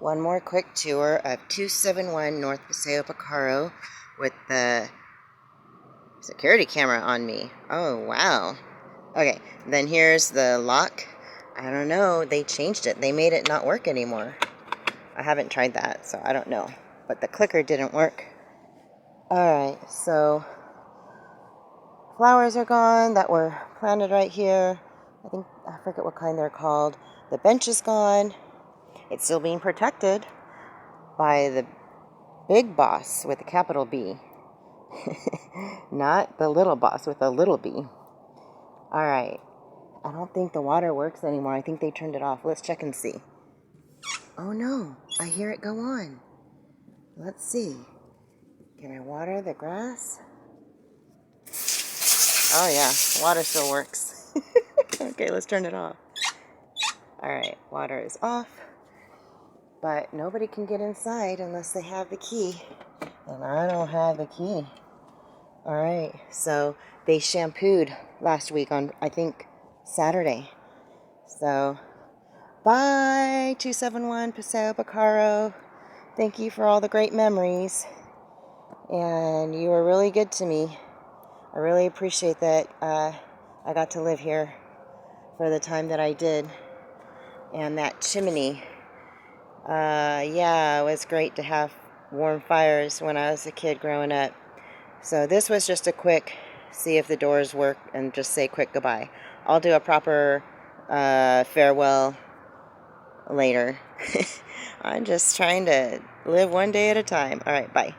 One more quick tour of 271 North Paseo Picaro with the security camera on me. Oh, wow. Okay, then here's the lock. I don't know, they changed it. They made it not work anymore. I haven't tried that, so I don't know. But the clicker didn't work. Alright, so flowers are gone that were planted right here. I forget what kind they're called. The bench is gone. It's still being protected by the big boss with a capital B. Not the little boss with a little b. Alright. I don't think the water works anymore. I think they turned it off. Let's check and see. Oh no, I hear it go on. Let's see. Can I water the grass? Oh yeah, water still works. Okay, let's turn it off. Alright, water is off. But nobody can get inside unless they have the key. And I don't have the key. Alright, so they shampooed last week on, I think, Saturday. So, bye, 271 Paseo Picaro. Thank you for all the great memories. And you were really good to me. I really appreciate that I got to live here for the time that I did. And that chimney. Yeah, it was great to have warm fires when I was a kid growing up. So this was just a quick see if the doors work and just say quick goodbye. I'll do a proper farewell later. I'm just trying to live one day at a time. All right, bye.